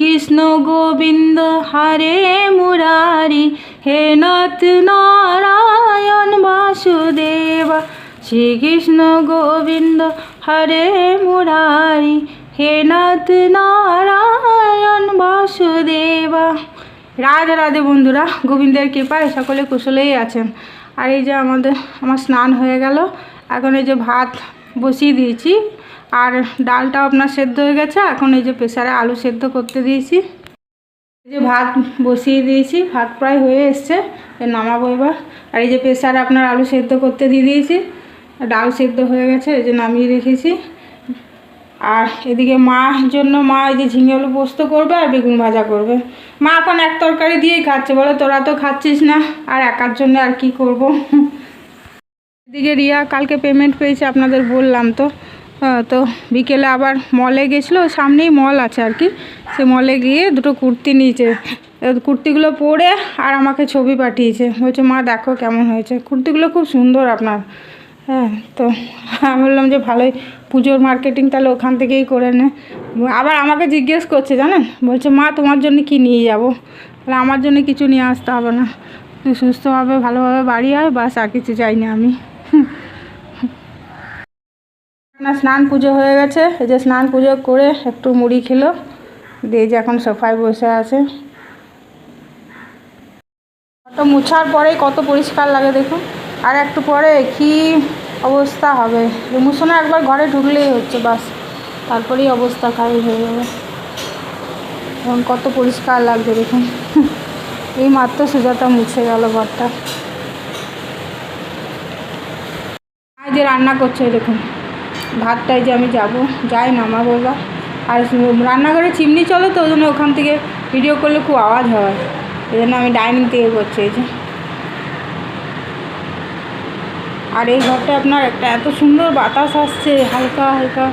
কৃষ্ণ গোবিন্দ হরে মুরারি, হে নাথ নারায়ণ বাসুদেব। শ্রীকৃষ্ণ গোবিন্দ হরে মুরারি, হে নাথ নারায়ণ বাসুদেবা। রাধে রাধে বন্ধুরা, গোবিন্দের কৃপায় সকলে কুশলেই আছেন। আর এই যে আমার স্নান হয়ে গেল, এখন এই যে ভাত বসিয়ে দিয়েছি, আর ডালটাও আপনার সেদ্ধ হয়ে গেছে। এখন এই যে প্রেসারে আলু সেদ্ধ করতে দিয়েছি, এই যে ভাত বসিয়ে দিয়েছি, ভাত প্রায় হয়ে এসছে, নামাবো এবার। আর এই যে প্রেসারে আপনার আলু সেদ্ধ করতে দিয়ে দিয়েছি, ডাল সেদ্ধ হয়ে গেছে, এই যে নামিয়ে রেখেছি। আর এদিকে মার জন্য মা এই যে ঝিঙে আলু পোস্ত করবে আর বেগুন ভাজা করবে। মা এখন এক তরকারি দিয়েই খাচ্ছে, বলে তোরা তো খাচ্ছিস না, আর একার জন্য আর কি করব। এদিকে রিয়া কালকে পেমেন্ট পেয়েছে, আপনাদের বললাম তো। তো বিকেলে আবার মলে গেছিলো, সামনেই মল আছে আর কি, সে মলে গিয়ে দুটো কুর্তি নিয়েছে। কুর্তিগুলো পরে আর আমাকে ছবি পাঠিয়েছে, বলছে মা দেখো কেমন হয়েছে। কুর্তিগুলো খুব সুন্দর আপনার। হ্যাঁ, তো আমি বললাম যে ভালোই, পুজোর মার্কেটিং তাহলে ওখান থেকেই করে নে। আবার আমাকে জিজ্ঞেস করছে জানেন, বলছে মা তোমার জন্য কি নিয়ে যাব। তাহলে আমার জন্য কিছু নিয়ে আসতে হবে না, তুই সুস্থভাবে ভালোভাবে বাড়ি আয়, বাস আর কিছু চাই না আমি। না, স্নান পুজো হয়ে গেছে, এই যে স্নান পুজো করে একটু মুড়ি খেলো, দিয়ে যে এখন সোফায় বসে আছে। ঘরটা মুছার পরেই কত পরিষ্কার লাগে দেখুন, আর একটু পরে কি অবস্থা হবে। মুছো না, একবার ঘরে ঢুকলেই হচ্ছে বাস, তারপরেই অবস্থা খারাপ হয়ে যাবে। এখন কত পরিষ্কার লাগছে দেখুন, এই মাত্র সুজাতা মুছে গেল ঘরটা। এই যে রান্না করছে দেখুন, ভাতটাই যে আমি যাই নামাবো এবার। আর রান্নাঘরে চিমনি চলে তো, ওই জন্য ওখান থেকে ভিডিও করলে খুব আওয়াজ হয়, এই জন্য আমি ডাইনিং থেকে করছি। এই যে, আর এই ঘরটা আপনার একটা এত সুন্দর বাতাস আসছে হালকা হালকা,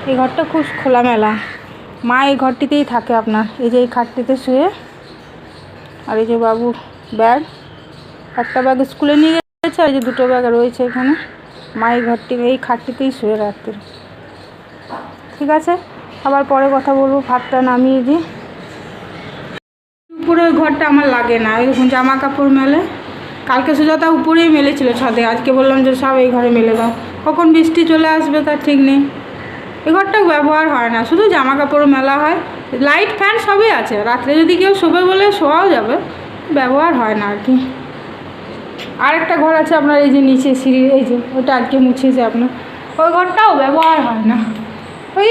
এই ঘরটা খুব খোলামেলা। মা এই ঘরটিতেই থাকে আপনার, এই যে এই খাটটিতে শুয়ে। আর এই যে বাবুর ব্যাগ, একটা ব্যাগ স্কুলে নিয়ে গেছে, আর এই যে দুটো ব্যাগ রয়েছে এখানে। মা এই ঘরটি এই খাটটিতেই শুয়ে রাখতে। ঠিক আছে, আবার পরে কথা বলবো। ভাতটা নামিয়ে দিই। উপরে ওই ঘরটা আমার লাগে না, ওই দেখুন জামা কাপড় মেলে, কালকে সুজাতা উপরেই মেলেছিল ছাদে, আজকে বললাম যে সব এই ঘরে মেলে দাও। কখন বৃষ্টি চলে আসবে তার ঠিক নেই। এই ঘরটা ব্যবহার হয় না, শুধু জামা কাপড় মেলা হয়, লাইট ফ্যান সবই আছে। রাত্রে যদি কেউ শোবে বলে শোয়াও যাবে, ব্যবহার হয় না আর কি। আরেকটা ঘর আছে আপনার, এই যে নিচে সিঁড়ি, এই যে ওটা আজকে মুছেছে আপনার, ওই ঘরটাও ব্যবহার হয় না, ওই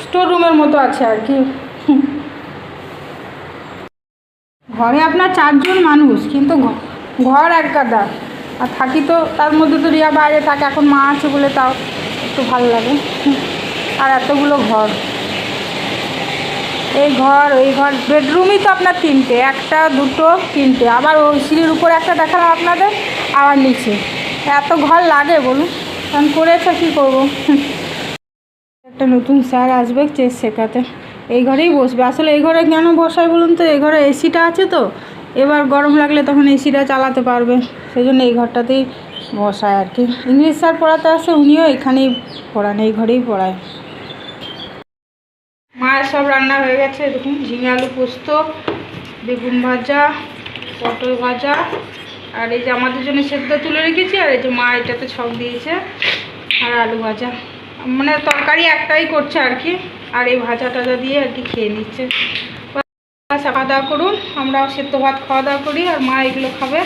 স্টোর রুমের মতো আছে আর কি। ঘরে আপনার 4 জন মানুষ, কিন্তু ঘর এক গাদা, আর থাকি তো তার মধ্যে তো রিয়া বাইরে থাকে, এখন মা আছে বলে তাও একটু ভালো লাগে। আর এতগুলো ঘর, এই ঘর ওই ঘর, বেডরুমই তো আপনার 3টে, 1 2 3টে, আবার ওই সিঁড়ির উপরে একটা দেখালাম আপনাদের, আবার নিচে। এত ঘর লাগে বলুন, কারণ করেছে কী করবো। একটা নতুন স্যার আসবে চেস শেখাতে, এই ঘরেই বসবে। আসলে এই ঘরে কেন বসায় বলুন তো, এই ঘরে এসিটা আছে তো, এবার গরম লাগলে তখন এসিটা চালাতে পারবে, সেই জন্য এই ঘরটাতেই বসায় আর কি। ইংলিশ স্যার পড়াতে আসে, উনিও এখানেই পড়ান, এই ঘরেই পড়ায়। মায়ের সব রান্না হয়ে গেছে দেখুন, ঝিঙে আলু পোস্ত, বেগুন ভাজা, পটল ভাজা, আর এই যে আমাদের জন্য সেদ্ধ তুলে রেখেছি, আর এই যে মা এটাতে ছক দিয়েছে, আর আলু ভাজা। মানে তরকারি একটাই করছে আর কি, আর এই ভাজা টাজা দিয়ে আর কি খেয়ে নিচ্ছে। খাওয়া দাওয়া করুন, আমরা সেদ্ধ ভাত খাওয়া দাওয়া করি, আর মা এগুলো খাবে।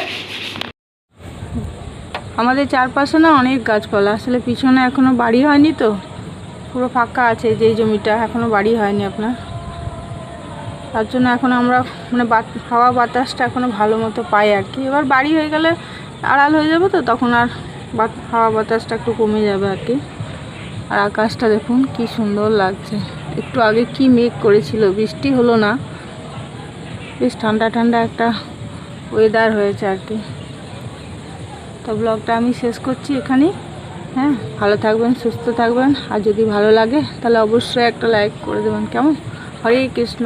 আমাদের চারপাশে না অনেক গাছপালা, আসলে পিছনে এখনও বাড়ি হয়নি তো, পুরো ফাঁকা আছে যে জমিটা, এখনও বাড়ি হয়নি আপনার, তার জন্য এখন আমরা মানে হাওয়া বাতাসটা এখনও ভালো মতো পাই আর কি। এবার বাড়ি হয়ে গেলে আড়াল হয়ে যাবে তো, তখন আর হাওয়া বাতাসটা একটু কমে যাবে আর কি। আর আকাশটা দেখুন কি সুন্দর লাগছে, একটু আগে কি মেঘ করেছিল, বৃষ্টি হলো না, বেশ ঠান্ডা ঠান্ডা একটা ওয়েদার হয়েছে আর কি। তো ব্লগটা আমি শেষ করছি এখানেই। হ্যাঁ, ভালো থাকবেন, সুস্থ থাকবেন, আর যদি ভালো লাগে তাহলে অবশ্যই একটা লাইক করে দেবেন, কেমন? হরে কৃষ্ণ।